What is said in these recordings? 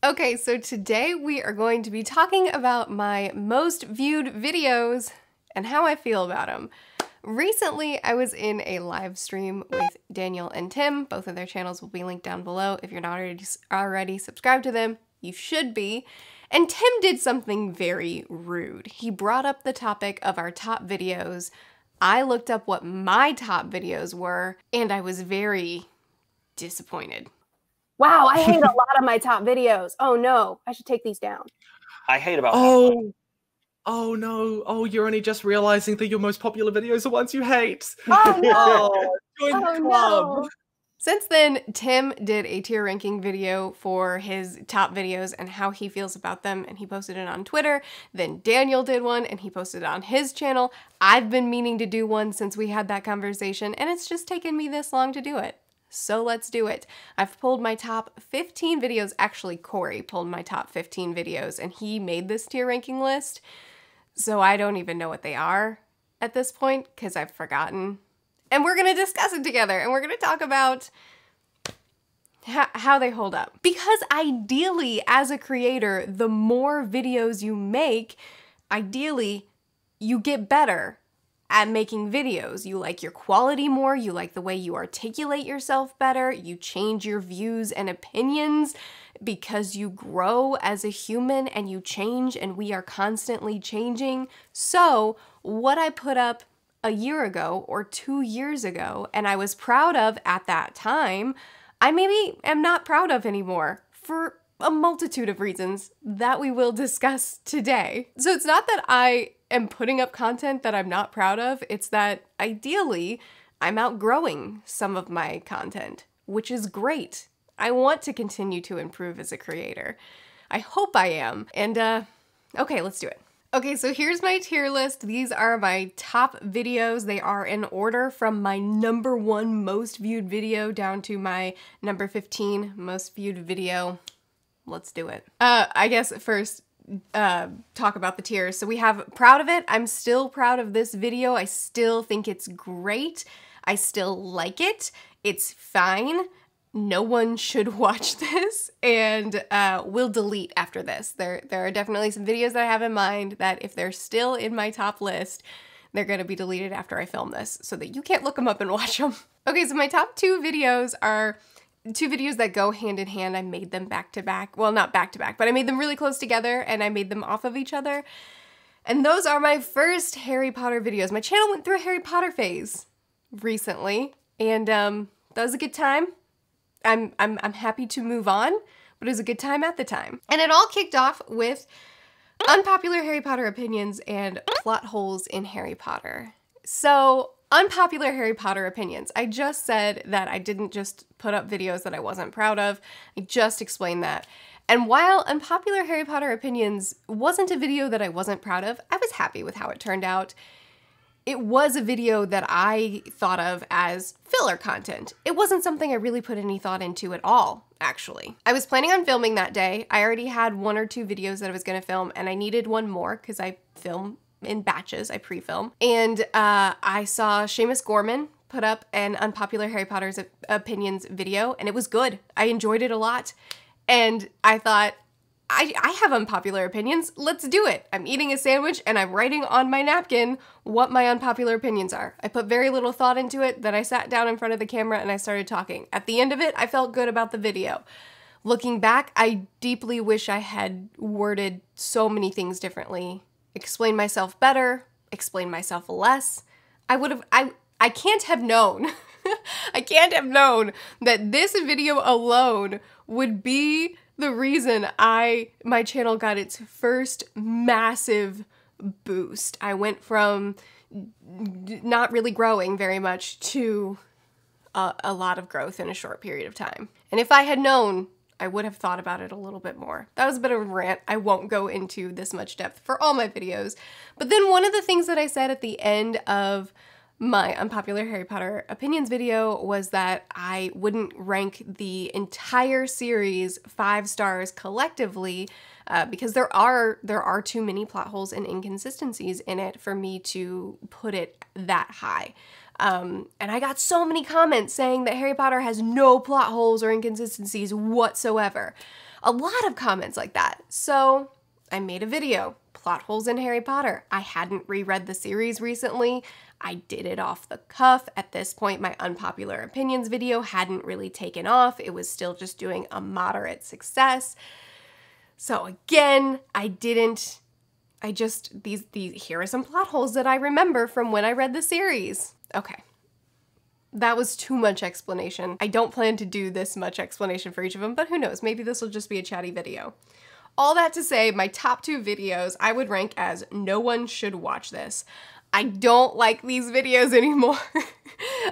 Okay, so today we are going to be talking about my most viewed videos and how I feel about them. Recently, I was in a live stream with Daniel and Tim. Both of their channels will be linked down below. If you're not already subscribed to them, you should be. And Tim did something very rude. He brought up the topic of our top videos. I looked up what my top videos were, and I was very disappointed. Wow, I hate a lot of my top videos. Oh no, I should take these down. I hate about Oh no. Oh, you're only just realizing that your most popular videos are the ones you hate. Oh no! Oh, join the Oh, club. no. Since then, Tim did a tier ranking video for his top videos and how he feels about them, and he posted it on Twitter. Then Daniel did one, and he posted it on his channel. I've been meaning to do one since we had that conversation, and it's just taken me this long to do it. So let's do it. I've pulled my top 15 videos. Actually, Corey pulled my top 15 videos, and he made this tier ranking list. So I don't even know what they are at this point because I've forgotten. And we're going to discuss it together, and we're going to talk about how they hold up. Because ideally, as a creator, the more videos you make, ideally, you get better at making videos. You like your quality more, you like the way you articulate yourself better, you change your views and opinions because you grow as a human and you change, and we are constantly changing. So what I put up a year ago or 2 years ago and I was proud of at that time, I maybe am not proud of anymore for a multitude of reasons that we will discuss today. So it's not that I am putting up content that I'm not proud of, it's that ideally I'm outgrowing some of my content, which is great. I want to continue to improve as a creator. I hope I am. And okay, let's do it. Okay, so here's my tier list. These are my top videos. They are in order from my #1 most viewed video down to my number 15 most viewed video. Let's do it. I guess first, talk about the tiers. So we have proud of it. I'm still proud of this video. I still think it's great. I still like it. It's fine. No one should watch this, and we'll delete after this. There are definitely some videos that I have in mind that if they're still in my top list, they're gonna be deleted after I film this so that you can't look them up and watch them. Okay, so my top 2 videos are 2 videos that go hand in hand. I made them back to back. Well, not back to back, but I made them really close together and I made them off of each other. And those are my first Harry Potter videos. My channel went through a Harry Potter phase recently, and that was a good time. I'm happy to move on, but it was a good time at the time. And it all kicked off with unpopular Harry Potter opinions and plot holes in Harry Potter. So, unpopular Harry Potter opinions. I just said that I didn't just put up videos that I wasn't proud of. I just explained that. And while unpopular Harry Potter opinions wasn't a video that I wasn't proud of, I was happy with how it turned out. It was a video that I thought of as filler content. It wasn't something I really put any thought into at all, actually. I was planning on filming that day. I already had 1 or 2 videos that I was gonna film, and I needed one more because I film in batches, I pre-film. And I saw Seamus Gorman put up an unpopular Harry Potter's opinions video, and it was good. I enjoyed it a lot. And I thought, I have unpopular opinions, let's do it. I'm eating a sandwich and I'm writing on my napkin what my unpopular opinions are. I put very little thought into it, then I sat down in front of the camera and I started talking. At the end of it, I felt good about the video. Looking back, I deeply wish I had worded so many things differently, explained myself better, explained myself less. I can't have known, I can't have known that this video alone would be the reason my channel got its first massive boost. I went from not really growing very much to a lot of growth in a short period of time. And if I had known, I would have thought about it a little bit more. That was a bit of a rant. I won't go into this much depth for all my videos. But then one of the things that I said at the end of my unpopular Harry Potter opinions video was that I wouldn't rank the entire series 5 stars collectively because there are too many plot holes and inconsistencies in it for me to put it that high. And I got so many comments saying that Harry Potter has no plot holes or inconsistencies whatsoever. A lot of comments like that. So I made a video, plot holes in Harry Potter. I hadn't reread the series recently. I did it off the cuff. At this point, my unpopular opinions video hadn't really taken off. It was still just doing a moderate success. So again, here are some plot holes that I remember from when I read the series. Okay. That was too much explanation. I don't plan to do this much explanation for each of them, but who knows? Maybe this will just be a chatty video. All that to say, my top 2 videos I would rank as no one should watch this. I don't like these videos anymore.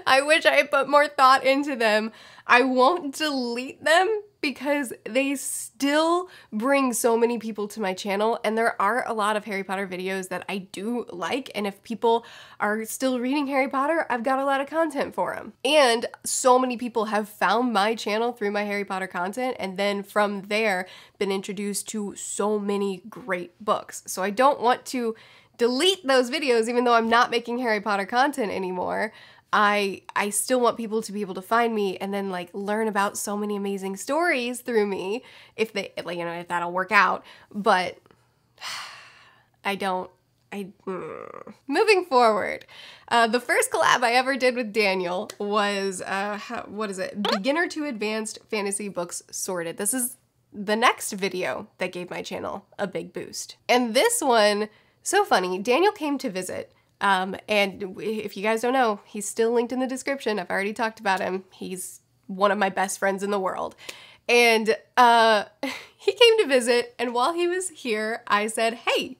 I wish I had put more thought into them. I won't delete them because they still bring so many people to my channel, and there are a lot of Harry Potter videos that I do like, and if people are still reading Harry Potter, I've got a lot of content for them. And so many people have found my channel through my Harry Potter content, and then from there been introduced to so many great books. So I don't want to delete those videos even though I'm not making Harry Potter content anymore. I still want people to be able to find me and then like learn about so many amazing stories through me if that'll work out. But moving forward, the first collab I ever did with Daniel was, Beginner to Advanced Fantasy Books Sorted. This is the next video that gave my channel a big boost. And this one, so funny, Daniel came to visit. And if you guys don't know, he's still linked in the description. I've already talked about him. He's one of my best friends in the world. And he came to visit, and while he was here, I said, hey,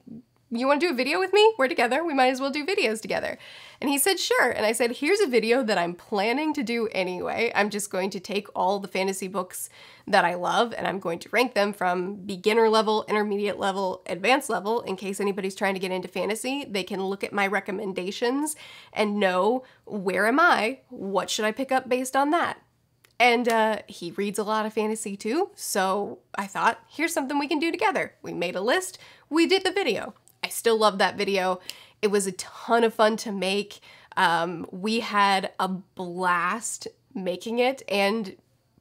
you want to do a video with me? We're together. We might as well do videos together. And he said, sure. And I said, here's a video that I'm planning to do anyway. I'm just going to take all the fantasy books that I love, and I'm going to rank them from beginner level, intermediate level, advanced level. In case anybody's trying to get into fantasy, they can look at my recommendations and know, where am I? What should I pick up based on that? And he reads a lot of fantasy too, so I thought, here's something we can do together. We made a list, we did the video. I still love that video. It was a ton of fun to make. We had a blast making it, and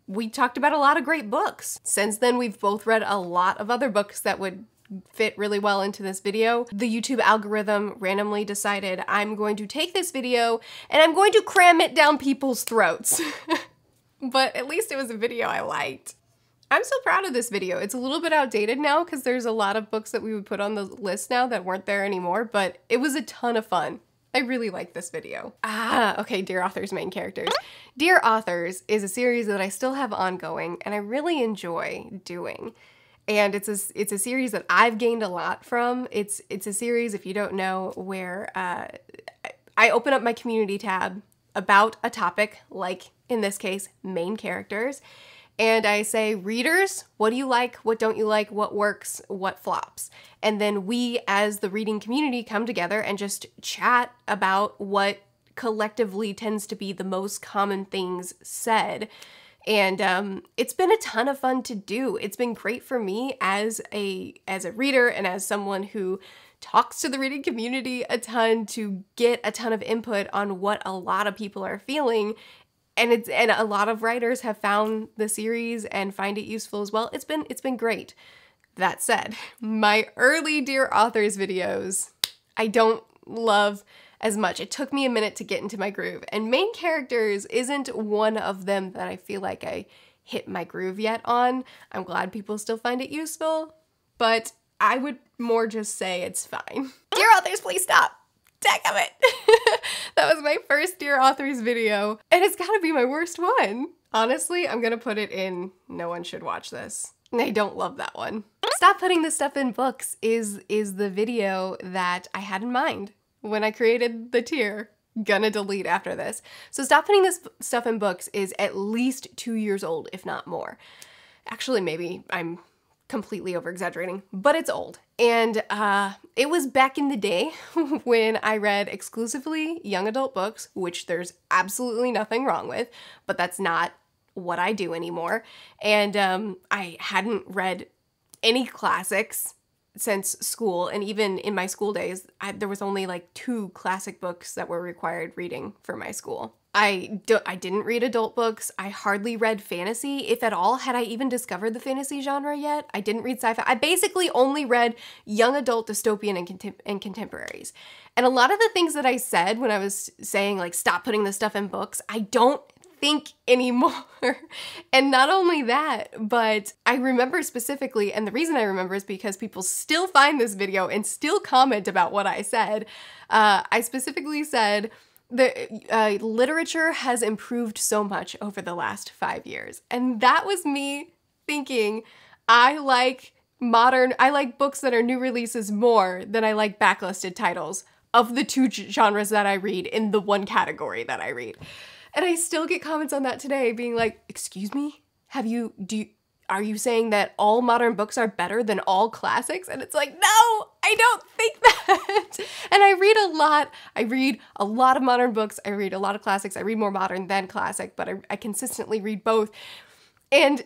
we talked about a lot of great books. Since then, we've both read a lot of other books that would fit really well into this video. The YouTube algorithm randomly decided I'm going to take this video and I'm going to cram it down people's throats. But at least it was a video I liked. I'm so proud of this video. It's a little bit outdated now because there's a lot of books that we would put on the list now that weren't there anymore, but it was a ton of fun. I really like this video. Okay, Dear Authors main characters. Dear Authors is a series that I still have ongoing and I really enjoy doing. And it's a series that I've gained a lot from. It's a series, if you don't know, where I open up my community tab about a topic, like in this case, main characters, and I say, readers, what do you like? What don't you like? What works? What flops? And then we, as the reading community, come together and just chat about what collectively tends to be the most common things said. And it's been a ton of fun to do. It's been great for me as a reader and as someone who talks to the reading community a ton to get a ton of input on what a lot of people are feeling. And a lot of writers have found the series and find it useful as well. It's been great. That said, my early Dear Authors videos, I don't love as much. It took me a minute to get into my groove, and main characters isn't one of them that I feel like I hit my groove yet on. I'm glad people still find it useful, but I would more just say it's fine. Dear Authors, please stop. Dadgummit. That was my first Dear Authors video, and it's gotta be my worst one. Honestly, I'm gonna put it in no one should watch this. I don't love that one. Stop Putting This Stuff in Books is the video that I had in mind when I created the tier. Gonna delete after this. So Stop Putting This Stuff in Books is at least 2 years old, if not more. Actually, maybe I'm completely over-exaggerating, but it's old. And it was back in the day when I read exclusively young adult books, which there's absolutely nothing wrong with, but that's not what I do anymore. And I hadn't read any classics since school, and even in my school days, there was only like 2 classic books that were required reading for my school. I didn't read adult books. I hardly read fantasy, if at all. Had I even discovered the fantasy genre yet? I didn't read sci-fi. I basically only read young adult, dystopian, and contemporaries. And a lot of the things that I said when I was saying, like, stop putting this stuff in books, I don't think anymore. And not only that, but I remember specifically, and the reason I remember is because people still find this video and still comment about what I said. I specifically said, the literature has improved so much over the last 5 years. And that was me thinking, I like books that are new releases more than I like backlisted titles of the two genres that I read in the one category that I read. And I still get comments on that today being like, excuse me, are you saying that all modern books are better than all classics? And it's like, no, I don't think that. And I read a lot. I read a lot of modern books. I read a lot of classics. I read more modern than classic, but I consistently read both. And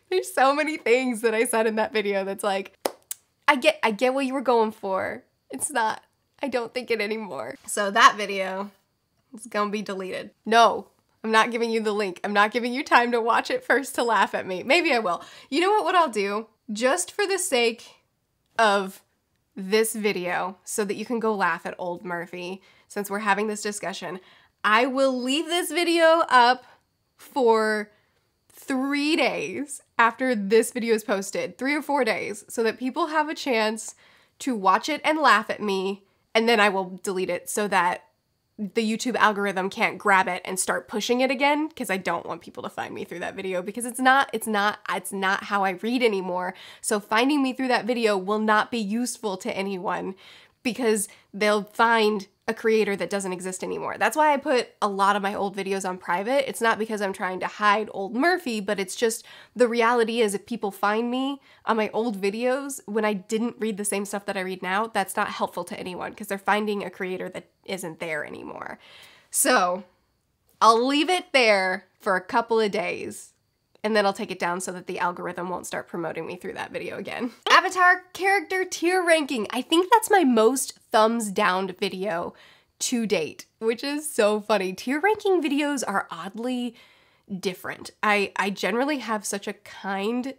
there's so many things that I said in that video that's like, I get what you were going for. It's not, I don't think it anymore. So that video is gonna be deleted. No. I'm not giving you the link. I'm not giving you time to watch it first to laugh at me. Maybe I will. You know what I'll do? Just for the sake of this video, so that you can go laugh at old Merphy, since we're having this discussion, I will leave this video up for 3 days after this video is posted, 3 or 4 days, so that people have a chance to watch it and laugh at me, and then I will delete it so that the YouTube algorithm can't grab it and start pushing it again, because I don't want people to find me through that video, because it's not how I read anymore. So finding me through that video will not be useful to anyone, because they'll find a creator that doesn't exist anymore. That's why I put a lot of my old videos on private. It's not because I'm trying to hide old Merphy, but it's just the reality is if people find me on my old videos when I didn't read the same stuff that I read now, that's not helpful to anyone, because they're finding a creator that isn't there anymore. So I'll leave it there for a couple of days, and then I'll take it down so that the algorithm won't start promoting me through that video again. Avatar character tier ranking. I think that's my most thumbs down video to date, which is so funny. Tier ranking videos are oddly different. I generally have such a kind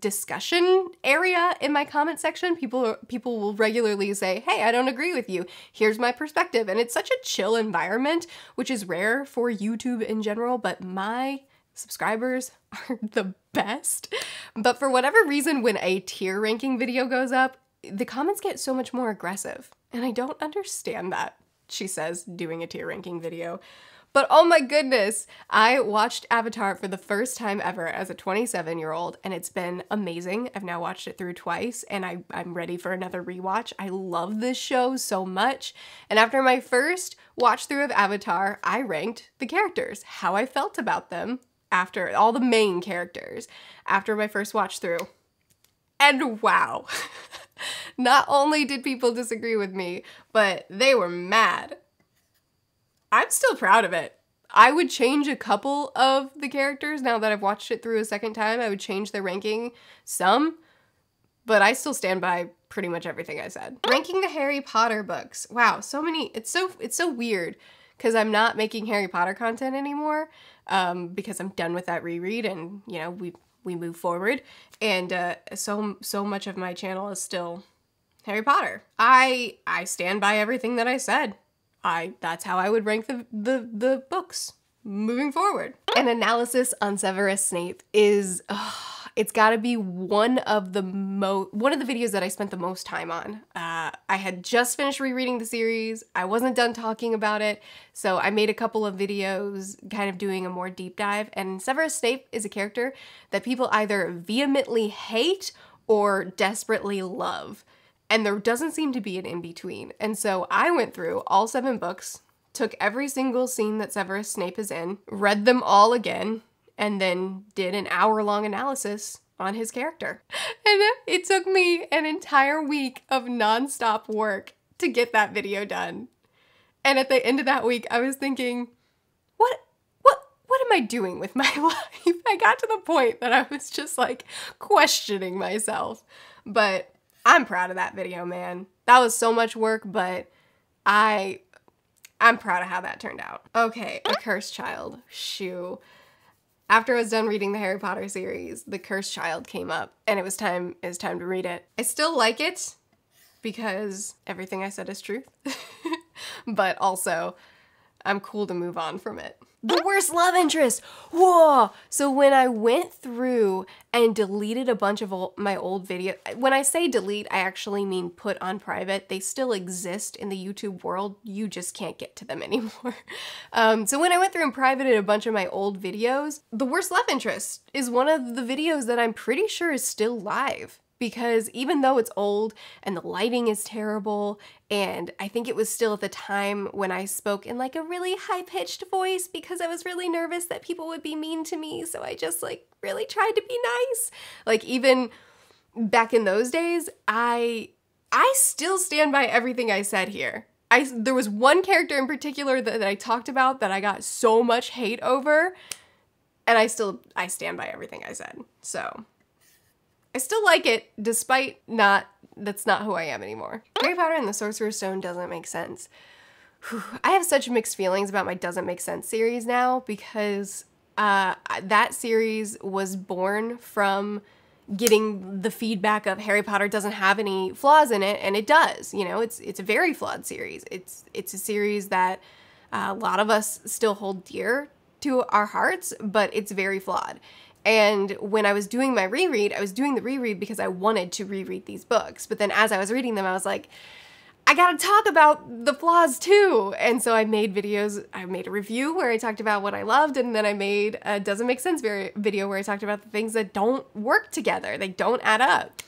discussion area in my comment section. People will regularly say, hey, I don't agree with you. Here's my perspective. And it's such a chill environment, which is rare for YouTube in general, but my subscribers are the best. But for whatever reason, when a tier ranking video goes up, the comments get so much more aggressive. And I don't understand that, she says, doing a tier ranking video. But oh my goodness, I watched Avatar for the first time ever as a 27-year-old, and it's been amazing. I've now watched it through twice, and I'm ready for another rewatch. I love this show so much. And after my first watch through of Avatar, I ranked the characters, how I felt about them, after all the main characters, after my first watch through. And wow, not only did people disagree with me, but they were mad. I'm still proud of it. I would change a couple of the characters now that I've watched it through a second time. I would change the ranking some, but I still stand by pretty much everything I said. Ranking the Harry Potter books. Wow, so many. It's so weird because I'm not making Harry Potter content anymore because I'm done with that reread, and you know we move forward, and so much of my channel is still Harry Potter. I stand by everything that I said. That's how I would rank the books moving forward. An analysis on Severus Snape is, it's gotta be one of the videos that I spent the most time on. I had just finished rereading the series. I wasn't done talking about it, so I made a couple of videos kind of doing a more deep dive, and Severus Snape is a character that people either vehemently hate or desperately love. And there doesn't seem to be an in-between. And so I went through all 7 books, took every single scene that Severus Snape is in, read them all again, and then did an hour-long analysis on his character. And it took me an entire week of nonstop work to get that video done. And at the end of that week, I was thinking, what am I doing with my life? I got to the point that I was just like questioning myself. But I'm proud of that video, man. That was so much work, but I I'm proud of how that turned out. Okay, A Cursed Child. Shoo. After I was done reading the Harry Potter series, The Cursed Child came up, and it was time to read it. I still like it because everything I said is truth, but also I'm cool to move on from it. The worst love interest! Whoa! So when I went through and deleted a bunch of my old videos, when I say delete, I actually mean put on private. They still exist in the YouTube world. You just can't get to them anymore. So when I went through and privated a bunch of my old videos, the worst love interest is one of the videos that I'm pretty sure is still live. Because even though it's old and the lighting is terrible, and I think it was still at the time when I spoke in like a really high-pitched voice because I was really nervous that people would be mean to me, so I just like really tried to be nice. Like even back in those days, I still stand by everything I said here. There was one character in particular that I talked about that I got so much hate over, and I stand by everything I said, so. I still like it, despite that's not who I am anymore. Harry Potter and the Sorcerer's Stone doesn't make sense. Whew, I have such mixed feelings about my Doesn't Make Sense series now because that series was born from getting the feedback of Harry Potter doesn't have any flaws in it, and it does. You know, it's a very flawed series. It's a series that a lot of us still hold dear to our hearts, but it's very flawed. And when I was doing my reread, I was doing the reread because I wanted to reread these books. But then as I was reading them, I was like, I gotta talk about the flaws too. And so I made videos. I made a review where I talked about what I loved, and then I made a Doesn't Make Sense video where I talked about the things that don't work together. They don't add up.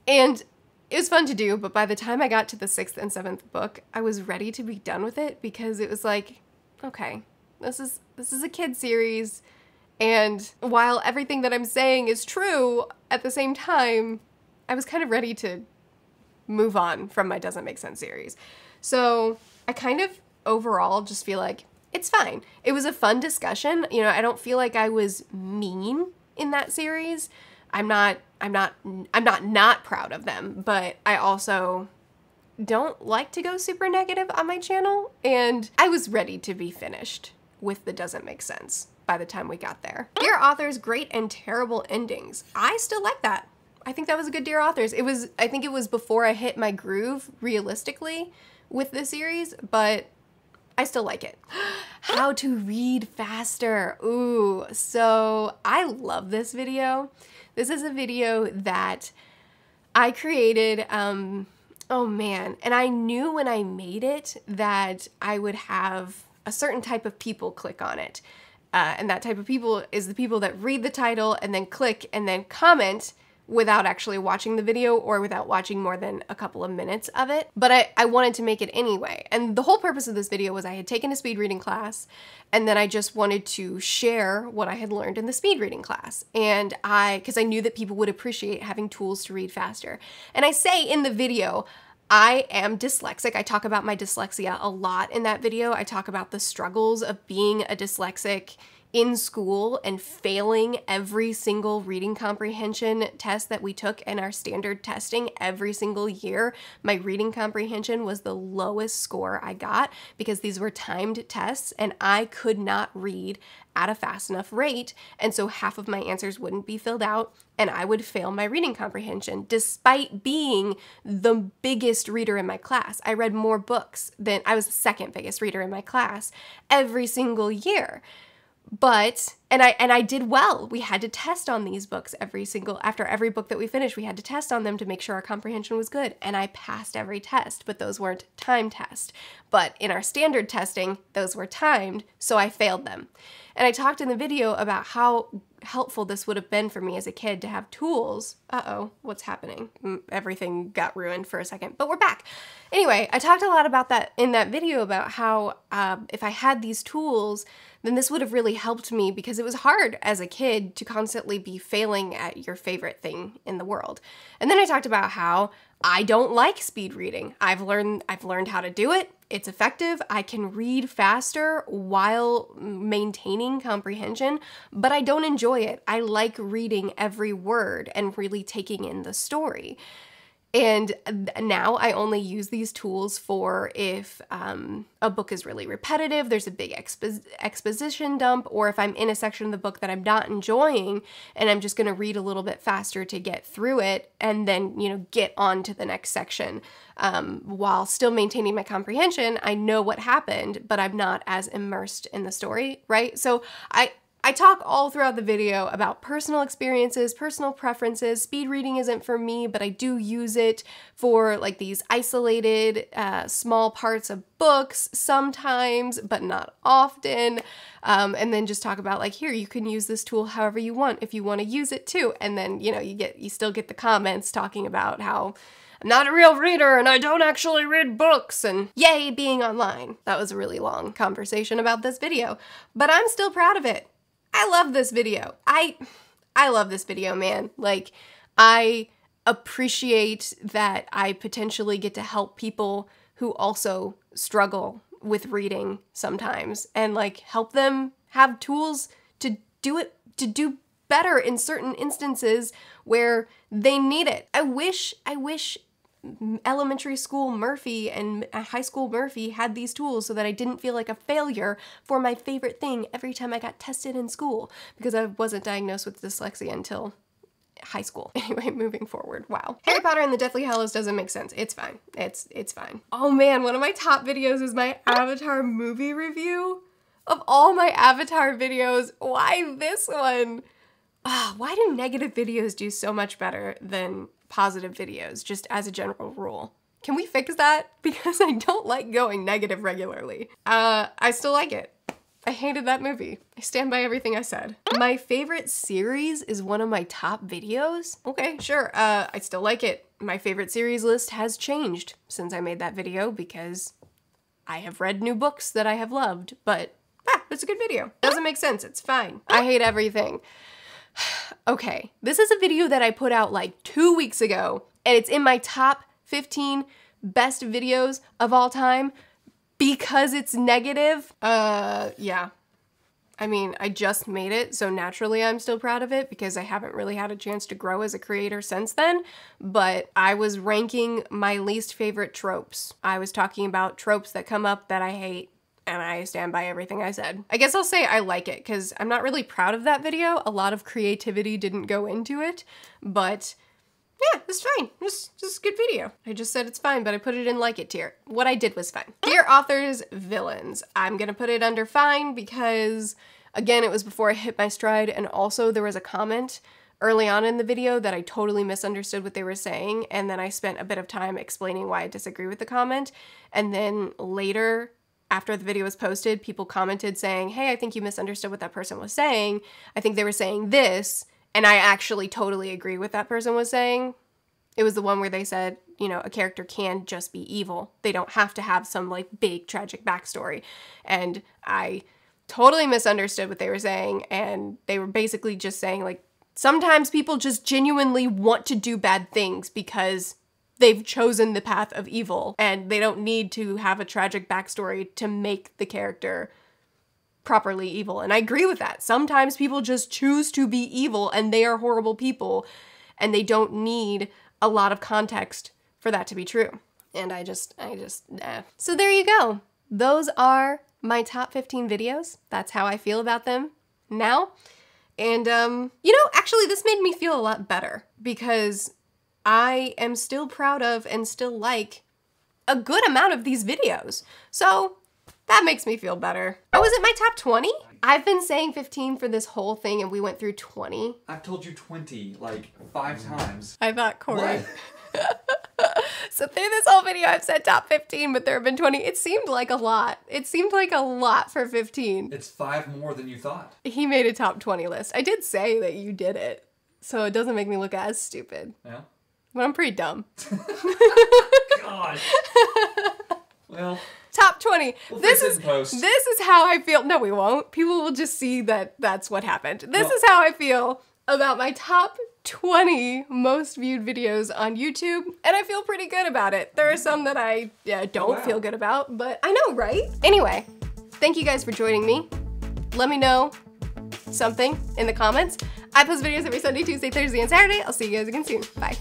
And it was fun to do, but by the time I got to the 6th and 7th book, I was ready to be done with it because it was like, okay, this is a kid series. And while everything that I'm saying is true, at the same time, I was kind of ready to move on from my Doesn't Make Sense series. So I kind of overall just feel like it's fine. It was a fun discussion. You know, I don't feel like I was mean in that series. I'm not proud of them, but I also don't like to go super negative on my channel. And I was ready to be finished with the Doesn't Make Sense by the time we got there. Dear Authors, great and terrible endings. I still like that. I think that was a good Dear Authors. I think it was before I hit my groove realistically with the series, but I still like it. How to read faster. Ooh, so I love this video. This is a video that I created, oh man, and I knew when I made it that I would have a certain type of people click on it. And that type of people is the people that read the title and then click and then comment without actually watching the video or without watching more than a couple of minutes of it. But I wanted to make it anyway. And the whole purpose of this video was I had taken a speed reading class, and then I just wanted to share what I had learned in the speed reading class. And because I knew that people would appreciate having tools to read faster. And I say in the video, I am dyslexic. I talk about my dyslexia a lot in that video. I talk about the struggles of being a dyslexic in school and failing every single reading comprehension test that we took in our standard testing every single year. My reading comprehension was the lowest score I got because these were timed tests and I could not read at a fast enough rate, and so half of my answers wouldn't be filled out and I would fail my reading comprehension despite being the biggest reader in my class. I read more books than I was the second biggest reader in my class every single year. But, and I did well. We had to test on these books after every book that we finished, we had to test on them to make sure our comprehension was good. And I passed every test, but those weren't timed tests. But in our standard testing, those were timed, so I failed them. And I talked in the video about how helpful this would have been for me as a kid to have tools. Uh-oh, what's happening? Everything got ruined for a second, but we're back. Anyway, I talked a lot about that in that video about how if I had these tools, then this would have really helped me because it was hard as a kid to constantly be failing at your favorite thing in the world. And then I talked about how I don't like speed reading. I've learned how to do it. It's effective. I can read faster while maintaining comprehension, but I don't enjoy it. I like reading every word and really taking in the story. And now I only use these tools for if a book is really repetitive, there's a big exposition dump, or if I'm in a section of the book that I'm not enjoying and I'm just going to read a little bit faster to get through it and then, you know, get on to the next section. While still maintaining my comprehension, I know what happened, but I'm not as immersed in the story, right? So I talk all throughout the video about personal experiences, personal preferences. Speed reading isn't for me, but I do use it for like these isolated small parts of books sometimes, but not often. And then just talk about like, here, you can use this tool however you want if you want to use it too. And then, you know, you still get the comments talking about how I'm not a real reader and I don't actually read books and yay, being online. That was a really long conversation about this video, but I'm still proud of it. I love this video. I love this video, man. Like, I appreciate that I potentially get to help people who also struggle with reading sometimes and like help them have tools to do better in certain instances where they need it. I wish elementary school Merphy and high school Merphy had these tools so that I didn't feel like a failure for my favorite thing every time I got tested in school, because I wasn't diagnosed with dyslexia until high school. Anyway, moving forward. Wow. Harry Potter and the Deathly Hallows doesn't make sense. It's fine. It's fine. Oh man, one of my top videos is my Avatar movie review. Of all my Avatar videos, why this one? Why do negative videos do so much better than positive videos, just as a general rule? Can we fix that? Because I don't like going negative regularly. I still like it. I hated that movie. I stand by everything I said. My favorite series is one of my top videos. Okay, sure. I still like it. My favorite series list has changed since I made that video because I have read new books that I have loved, but it's a good video. Doesn't make sense. It's fine. I hate everything. Okay, this is a video that I put out like 2 weeks ago, and it's in my top 15 best videos of all time because it's negative. Yeah. I mean, I just made it, so naturally I'm still proud of it because I haven't really had a chance to grow as a creator since then, but I was ranking my least favorite tropes. I was talking about tropes that come up that I hate, and I stand by everything I said. I guess I'll say I like it because I'm not really proud of that video. A lot of creativity didn't go into it, but yeah, it's fine. Just a good video. I just said it's fine, but I put it in like it tier. What I did was fine. Dear authors, villains. I'm gonna put it under fine because, again, it was before I hit my stride, and also there was a comment early on in the video that I totally misunderstood what they were saying, and then I spent a bit of time explaining why I disagree with the comment, and then later, after the video was posted, people commented saying, hey, I think you misunderstood what that person was saying. I think they were saying this, and I actually totally agree with that person was saying. It was the one where they said, you know, a character can just be evil. They don't have to have some like big tragic backstory. And I totally misunderstood what they were saying, and they were basically just saying like, sometimes people just genuinely want to do bad things because they've chosen the path of evil, and they don't need to have a tragic backstory to make the character properly evil. And I agree with that. Sometimes people just choose to be evil and they are horrible people, and they don't need a lot of context for that to be true. And I just, nah. So there you go. Those are my top 15 videos. That's how I feel about them now. And, you know, actually this made me feel a lot better because I am still proud of and still like a good amount of these videos. So that makes me feel better. Oh, is it my top 20? I've been saying 15 for this whole thing and we went through 20. I've told you 20 like 5 times. I thought Corey. So through this whole video I've said top 15, but there have been 20. It seemed like a lot. It seemed like a lot for 15. It's 5 more than you thought. He made a top 20 list. I did say that you did it, so it doesn't make me look as stupid. Yeah? But I'm pretty dumb. God. Well, top 20. We'll this fix it in post. This is how I feel. No, we won't. People will just see that that's what happened. This is how I feel about my top 20 most viewed videos on YouTube, and I feel pretty good about it. There are some that I don't feel good about, but I know, right? Anyway, thank you guys for joining me. Let me know something in the comments. I post videos every Sunday, Tuesday, Thursday, and Saturday. I'll see you guys again soon. Bye.